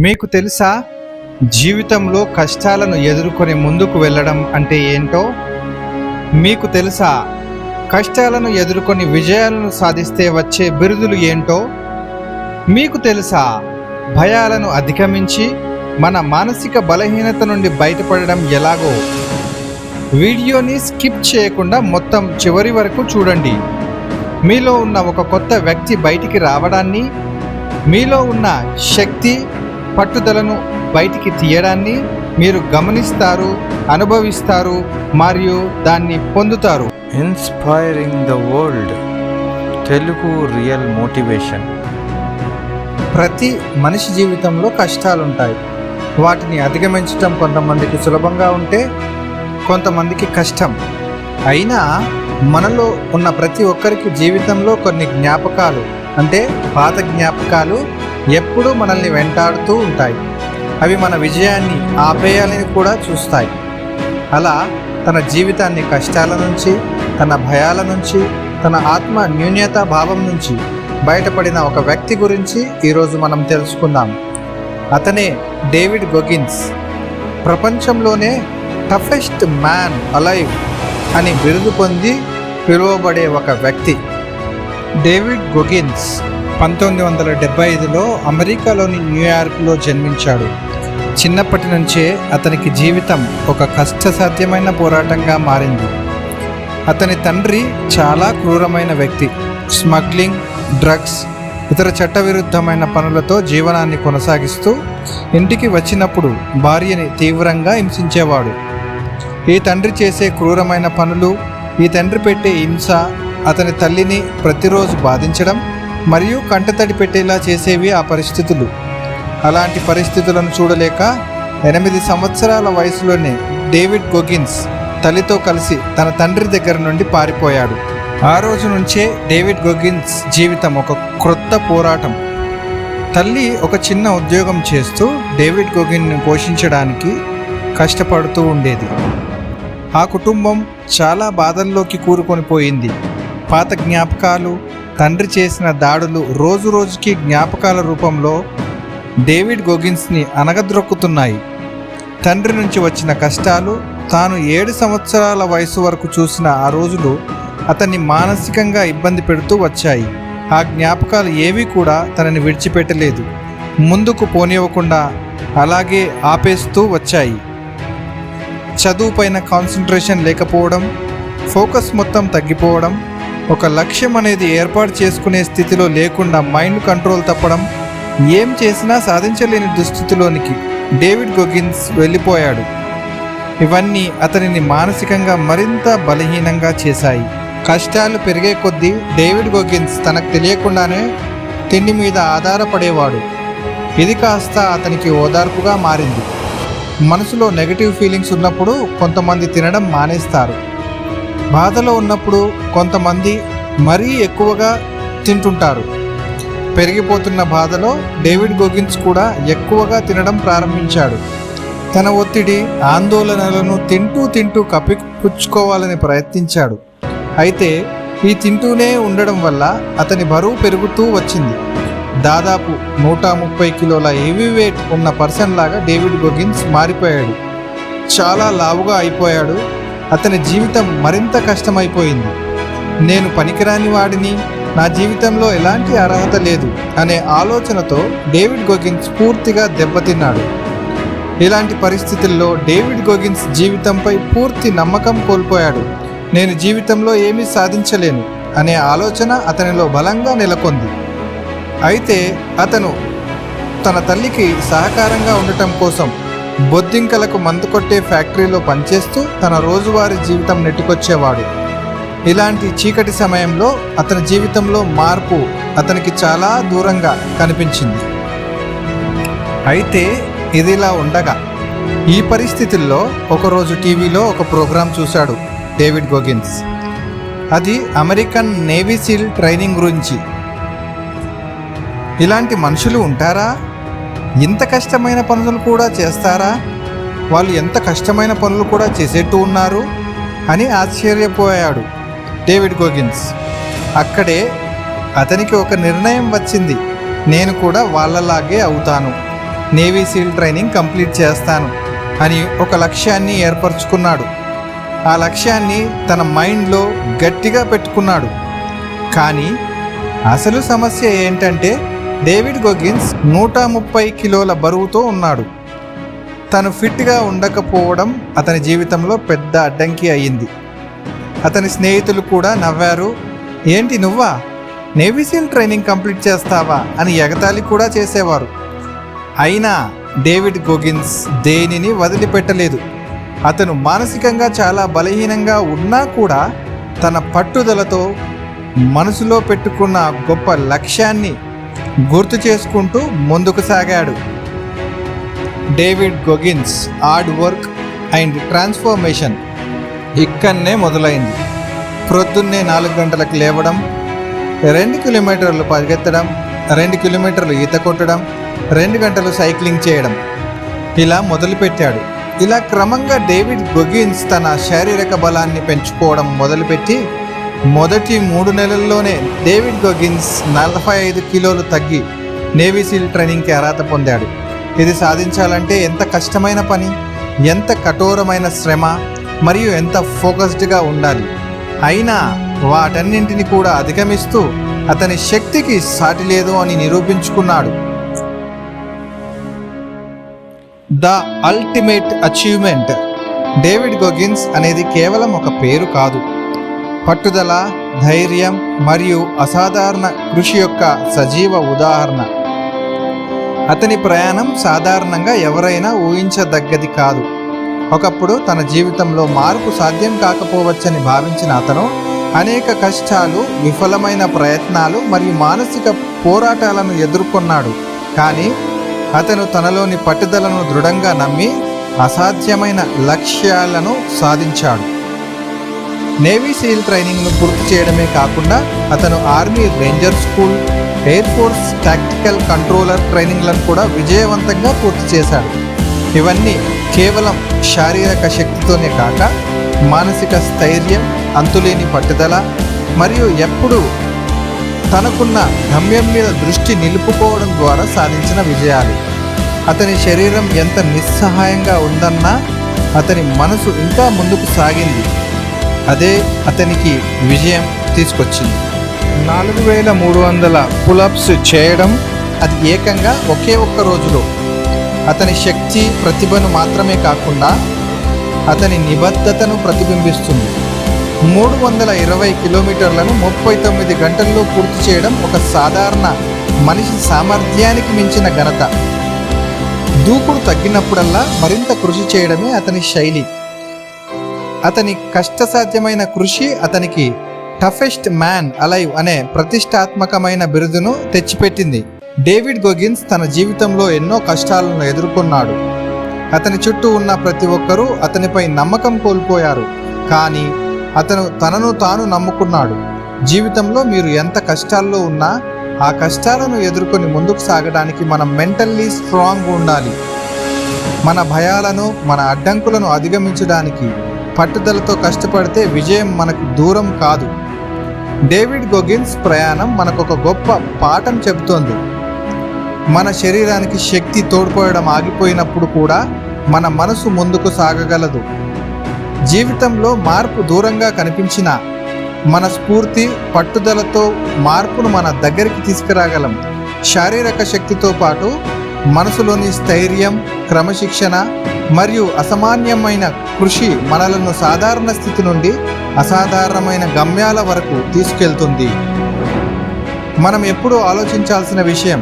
మీకు తెలుసా, జీవితంలో కష్టాలను ఎదుర్కొని ముందుకు వెళ్ళడం అంటే ఏంటో? మీకు తెలుసా, కష్టాలను ఎదుర్కొని విజయాలను సాధిస్తే వచ్చే బిరుదులు ఏంటో? మీకు తెలుసా, భయాలను అధిగమించి మన మానసిక బలహీనత నుండి బయటపడడం ఎలాగో? వీడియోని స్కిప్ చేయకుండా మొత్తం చివరి వరకు చూడండి. మీలో ఉన్న ఒక కొత్త వ్యక్తి బయటికి రావడాన్ని, మీలో ఉన్న శక్తి పట్టుదలను బయటికి తీయడాన్ని మీరు గమనిస్తారు, అనుభవిస్తారు మరియు దాన్ని పొందుతారు. Inspiring the world Telugu real motivation. ప్రతి మనిషి జీవితంలో కష్టాలుంటాయి. వాటిని అధిగమించడం కొంతమందికి సులభంగా ఉంటే కొంతమందికి కష్టం. అయినా మనలో ఉన్న ప్రతి ఒక్కరికి జీవితంలో కొన్ని జ్ఞాపకాలు, అంటే పాత జ్ఞాపకాలు ఎప్పుడూ మనల్ని వెంటాడుతూ ఉంటాయి. అవి మన విజయాన్ని ఆపేయాలని కూడా చూస్తాయి. అలా తన జీవితాన్ని కష్టాల నుంచి, తన భయాల నుంచి, తన ఆత్మ న్యూన్యతా భావం నుంచి బయటపడిన ఒక వ్యక్తి గురించి ఈరోజు మనం తెలుసుకుందాం. అతనే డేవిడ్ గోగిన్స్. ప్రపంచంలోనే టఫెస్ట్ మ్యాన్ అలైవ్ అని బిరుదు పొంది పిలువబడే ఒక వ్యక్తి డేవిడ్ గోగిన్స్ 1975లో అమెరికాలోని న్యూయార్క్లో జన్మించాడు. చిన్నప్పటి నుంచే అతనికి జీవితం ఒక కష్టసాధ్యమైన పోరాటంగా మారింది. అతని తండ్రి చాలా క్రూరమైన వ్యక్తి. స్మగ్లింగ్, డ్రగ్స్, ఇతర చట్టవిరుద్ధమైన పనులతో జీవనాన్ని కొనసాగిస్తూ ఇంటికి వచ్చినప్పుడు భార్యని తీవ్రంగా హింసించేవాడు. ఈ తండ్రి చేసే క్రూరమైన పనులు, ఈ తండ్రి పెట్టే హింస అతని తల్లిని ప్రతిరోజు బాధించడం మరియు కంటతడి పెట్టేలా చేసేవి ఆ పరిస్థితులు. అలాంటి పరిస్థితులను చూడలేక 8 సంవత్సరాల వయసులోనే డేవిడ్ గోగిన్స్ తల్లితో కలిసి తన తండ్రి దగ్గర నుండి పారిపోయాడు. ఆ రోజు నుంచే డేవిడ్ గోగిన్స్ జీవితం ఒక క్రొత్త పోరాటం. తల్లి ఒక చిన్న ఉద్యోగం చేస్తూ డేవిడ్ గోగిన్ను పోషించడానికి కష్టపడుతూ ఉండేది. ఆ కుటుంబం చాలా బాధల్లోకి కూరుకొని పోయింది. పాత జ్ఞాపకాలు, తండ్రి చేసిన దాడులు రోజు రోజుకి జ్ఞాపకాల రూపంలో డేవిడ్ గోగిన్స్ని అనగద్రొక్కుతున్నాయి. తండ్రి నుంచి వచ్చిన కష్టాలు, తాను 7 సంవత్సరాల వయసు వరకు చూసిన ఆ రోజులు అతన్ని మానసికంగా ఇబ్బంది పెడుతూ వచ్చాయి. ఆ జ్ఞాపకాలు ఏవి కూడా తనని విడిచిపెట్టలేదు, ముందుకు పోనివ్వకుండా అలాగే ఆపేస్తూ వచ్చాయి. చదువుపైన కాన్సన్ట్రేషన్ లేకపోవడం, ఫోకస్ మొత్తం తగ్గిపోవడం, ఒక లక్ష్యం అనేది ఏర్పాటు చేసుకునే స్థితిలో లేకుండా మైండ్ కంట్రోల్ తప్పడం, ఏం చేసినా సాధించలేని దుస్థితిలోనికి డేవిడ్ గోగిన్స్ వెళ్ళిపోయాడు. ఇవన్నీ అతనిని మానసికంగా మరింత బలహీనంగా చేశాయి. కష్టాలు పెరిగే కొద్దీ డేవిడ్ గోగిన్స్ తనకు తెలియకుండానే తిండి మీద ఆధారపడేవాడు. ఇది కాస్త అతనికి ఓదార్పుగా మారింది. మనసులో నెగటివ్ ఫీలింగ్స్ ఉన్నప్పుడు కొంతమంది తినడం మానేస్తారు. బాధలో ఉన్నప్పుడు కొంతమంది మరీ ఎక్కువగా తింటుంటారు. పెరిగిపోతున్న బాధలో డేవిడ్ గోగిన్స్ కూడా ఎక్కువగా తినడం ప్రారంభించాడు. తన ఒత్తిడి, ఆందోళనలను తింటూ కప్పిపుచ్చుకోవాలని ప్రయత్నించాడు. అయితే ఈ తింటూనే ఉండడం వల్ల అతని బరువు పెరుగుతూ వచ్చింది. దాదాపు 130 కిలోల హెవీ వెయిట్ ఉన్న పర్సన్ లాగా డేవిడ్ గోగిన్స్ మారిపోయాడు. చాలా లావుగా అయిపోయాడు. అతని జీవితం మరింత కష్టమైపోయింది. నేను పనికిరాని వాడిని, నా జీవితంలో ఎలాంటి అర్హత లేదు అనే ఆలోచనతో డేవిడ్ గోగిన్స్ పూర్తిగా దెబ్బతిన్నాడు. ఇలాంటి పరిస్థితుల్లో డేవిడ్ గోగిన్స్ జీవితంపై పూర్తి నమ్మకం కోల్పోయాడు. నేను జీవితంలో ఏమీ సాధించలేను అనే ఆలోచన అతనిలో బలంగా నెలకొంది. అయితే అతను తన తల్లికి సహకారంగా ఉండటం కోసం బొద్దింకలకు మందు కొట్టే ఫ్యాక్టరీలో పనిచేస్తూ తన రోజువారీ జీవితం నెట్టుకొచ్చేవాడు. ఇలాంటి చీకటి సమయంలో అతని జీవితంలో మార్పు అతనికి చాలా దూరంగా కనిపించింది. అయితే ఇదిలా ఉండగా ఈ పరిస్థితుల్లో ఒకరోజు టీవీలో ఒక ప్రోగ్రాం చూశాడు డేవిడ్ గోగిన్స్. అది అమెరికన్ నేవీ సీల్ ట్రైనింగ్ గురించి. ఇలాంటి మనుషులు ఉంటారా? ఇంత కష్టమైన పనులు కూడా చేస్తారా? వాళ్ళు ఎంత కష్టమైన పనులు కూడా చేసేట్టు ఉన్నారు అని ఆశ్చర్యపోయాడు డేవిడ్ గోగిన్స్. అక్కడే అతనికి ఒక నిర్ణయం వచ్చింది. నేను కూడా వాళ్ళలాగే అవుతాను. నేవీ సీల్ ట్రైనింగ్ కంప్లీట్ చేస్తాను అని ఒక లక్ష్యాన్ని ఏర్పరచుకున్నాడు. ఆ లక్ష్యాన్ని తన మైండ్లో గట్టిగా పెట్టుకున్నాడు. కానీ అసలు సమస్య ఏంటంటే డేవిడ్ గోగిన్స్ 130 కిలోల బరువుతో ఉన్నాడు. తను ఫిట్గా ఉండకపోవడం అతని జీవితంలో పెద్ద అడ్డంకి అయ్యింది. అతని స్నేహితులు కూడా నవ్వారు. ఏంటి నువ్వా, నేవీ సీల్ ట్రైనింగ్ కంప్లీట్ చేస్తావా అని ఎగతాళి కూడా చేసేవారు. అయినా డేవిడ్ గోగిన్స్ దేనిని వదిలిపెట్టలేదు. అతను మానసికంగా చాలా బలహీనంగా ఉన్నా కూడా తన పట్టుదలతో మనసులో పెట్టుకున్న గొప్ప లక్ష్యాన్ని గుర్తు చేసుకుంటూ ముందుకు సాగాడు. David Goggins hard work and transformation ఇక్కడనే మొదలైంది. ప్రొద్దున్నే 4 గంటలకు లేవడం, 2 కిలోమీటర్లు పరిగెత్తడం, 2 కిలోమీటర్లు ఈత కొట్టడం, 2 గంటలు సైక్లింగ్ చేయడం, ఇలా మొదలుపెట్టాడు. ఇలా క్రమంగా డేవిడ్ గోగిన్స్ తన శారీరక బలాన్ని పెంచుకోవడం మొదలుపెట్టి మొదటి 3 నెలల్లోనే డేవిడ్ గోగిన్స్ 45 కిలోలు తగ్గి నేవీ సీల్ ట్రైనింగ్కి అర్హత పొందాడు. ఇది సాధించాలంటే ఎంత కష్టమైన పని, ఎంత కఠోరమైన శ్రమ మరియు ఎంత ఫోకస్డ్గా ఉండాలి. అయినా వాటన్నింటిని కూడా అధిగమిస్తూ అతని శక్తికి సాటి లేదు అని నిరూపించుకున్నాడు. The ultimate achievement. David Goggins అనేది కేవలం ఒక పేరు కాదు, పట్టుదల, ధైర్యం మరియు అసాధారణ కృషి యొక్క సజీవ ఉదాహరణ. అతని ప్రయాణం సాధారణంగా ఎవరైనా ఊహించదగ్గది కాదు. ఒకప్పుడు తన జీవితంలో మార్పు సాధ్యం కాకపోవచ్చని భావించిన అతను అనేక కష్టాలు, విఫలమైన ప్రయత్నాలు మరియు మానసిక పోరాటాలను ఎదుర్కొన్నాడు. కానీ అతను తనలోని పట్టుదలను దృఢంగా నమ్మి అసాధ్యమైన లక్ష్యాలను సాధించాడు. నేవీ సీల్ ట్రైనింగ్ను పూర్తి చేయడమే కాకుండా అతను army ranger school, air force tactical controller ట్రైనింగ్లను కూడా విజయవంతంగా పూర్తి చేశాడు. ఇవన్నీ కేవలం శారీరక శక్తితోనే కాక మానసిక స్థైర్యం, అంతులేని పట్టుదల మరియు ఎప్పుడూ తనకున్న గమ్యం మీద దృష్టి నిలుపుకోవడం ద్వారా సాధించిన విజయాలు. అతని శరీరం ఎంత నిస్సహాయంగా ఉందన్నా అతని మనసు ఇంకా ముందుకు సాగింది. అదే అతనికి విజయం తీసుకొచ్చింది. 4300 పులప్స్ చేయడం, అది ఏకంగా ఒకే ఒక్క రోజులో. అతని శక్తి, ప్రతిభను మాత్రమే కాకుండా అతని నిబద్ధతను ప్రతిబింబిస్తుంది. 320 కిలోమీటర్లను 39 గంటల్లో పూర్తి చేయడం ఒక సాధారణ మనిషి సామర్థ్యానికి మించిన ఘనత. దూకుడు తగ్గినప్పుడల్లా మరింత కృషి చేయడమే అతని శైలి. అతని కష్టసాధ్యమైన కృషి అతనికి టఫెస్ట్ మ్యాన్ అలైవ్ అనే ప్రతిష్టాత్మకమైన బిరుదును తెచ్చిపెట్టింది. డేవిడ్ గోగిన్స్ తన జీవితంలో ఎన్నో కష్టాలను ఎదుర్కొన్నాడు. అతని చుట్టూ ఉన్న ప్రతి ఒక్కరూ అతనిపై నమ్మకం కోల్పోయారు. కానీ అతను తనను తాను నమ్ముకున్నాడు. జీవితంలో మీరు ఎంత కష్టాల్లో ఉన్నా ఆ కష్టాలను ఎదుర్కొని ముందుకు సాగడానికి మనం మెంటల్లీ స్ట్రాంగ్ ఉండాలి. మన భయాలను, మన అడ్డంకులను అధిగమించడానికి పట్టుదలతో కష్టపడితే విజయం మనకు దూరం కాదు. డేవిడ్ గోగిన్స్ ప్రయాణం మనకొక గొప్ప పాఠం చెబుతోంది. మన శరీరానికి శక్తి తోడ్పడడం ఆగిపోయినప్పుడు కూడా మన మనసు ముందుకు సాగగలదు. జీవితంలో మార్పు దూరంగా కనిపించినా మన స్ఫూర్తి, పట్టుదలతో మార్పును మన దగ్గరికి తీసుకురాగలం. శారీరక శక్తితో పాటు మనసులోని స్థైర్యం, క్రమశిక్షణ మరియు అసామాన్యమైన కృషి మనలను సాధారణ స్థితి నుండి అసాధారణమైన గమ్యాల వరకు తీసుకెళ్తుంది. మనం ఎప్పుడూ ఆలోచించాల్సిన విషయం,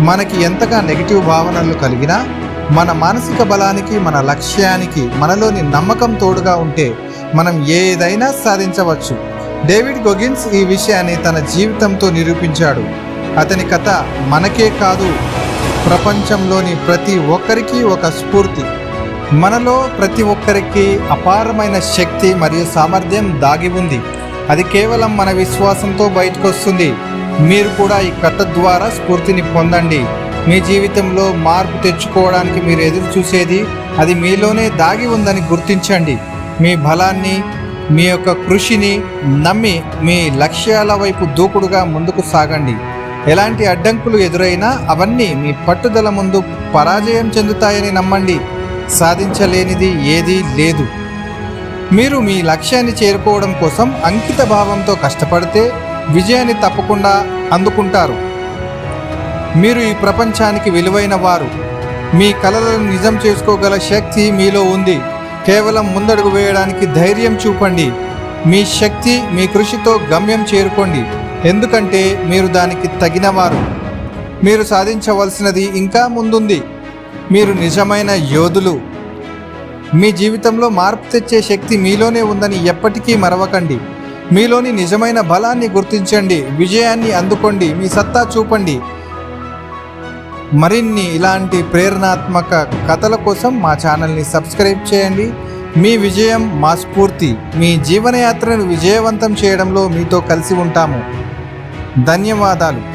మనకి ఎంతగా నెగిటివ్ భావనలు కలిగినా మన మానసిక బలానికి, మన లక్ష్యానికి మనలోని నమ్మకం తోడుగా ఉంటే మనం ఏదైనా సాధించవచ్చు. డేవిడ్ గోగిన్స్ ఈ విషయాన్ని తన జీవితంతో నిరూపించాడు. అతని కథ మనకే కాదు, ప్రపంచంలోని ప్రతి ఒక్కరికి ఒక స్ఫూర్తి. మనలో ప్రతి ఒక్కరికి అపారమైన శక్తి మరియు సామర్థ్యం దాగి ఉంది. అది కేవలం మన విశ్వాసంతో బయటకు వస్తుంది. మీరు కూడా ఈ కథ ద్వారా స్ఫూర్తిని పొందండి. మీ జీవితంలో మార్పు తెచ్చుకోవడానికి మీరు ఎదురు చూసేది అది మీలోనే దాగి ఉందని గుర్తించండి. మీ బలాన్ని, మీ యొక్క కృషిని నమ్మి మీ లక్ష్యాల వైపు దూకుడుగా ముందుకు సాగండి. ఎలాంటి అడ్డంకులు ఎదురైనా అవన్నీ మీ పట్టుదల ముందు పరాజయం చెందుతాయని నమ్మండి. సాధించలేనిది ఏదీ లేదు. మీరు మీ లక్ష్యాన్ని చేరుకోవడం కోసం అంకిత భావంతో కష్టపడితే విజయాన్ని తప్పకుండా అందుకుంటారు. మీరు ఈ ప్రపంచానికి విలువైన వారు. మీ కలలను నిజం చేసుకోగల శక్తి మీలో ఉంది. కేవలం ముందడుగు వేయడానికి ధైర్యం చూపండి. మీ శక్తి, మీ కృషితో గమ్యం చేరుకోండి. ఎందుకంటే మీరు దానికి తగినవారు. మీరు సాధించవలసినది ఇంకా ముందుంది. మీరు నిజమైన యోధులు. మీ జీవితంలో మార్పు తెచ్చే శక్తి మీలోనే ఉందని ఎప్పటికీ మరవకండి. మీలోని నిజమైన బలాన్ని గుర్తించండి. విజయాన్ని అందుకోండి. మీ సత్తా చూపండి. మరిన్ని ఇలాంటి ప్రేరణాత్మక కథల కోసం మా ఛానల్ని సబ్స్క్రైబ్ చేయండి. మీ విజయం మా స్ఫూర్తి. మీ జీవనయాత్రను విజయవంతం చేయడంలో మీతో కలిసి ఉంటాము. ధన్యవాదాలు.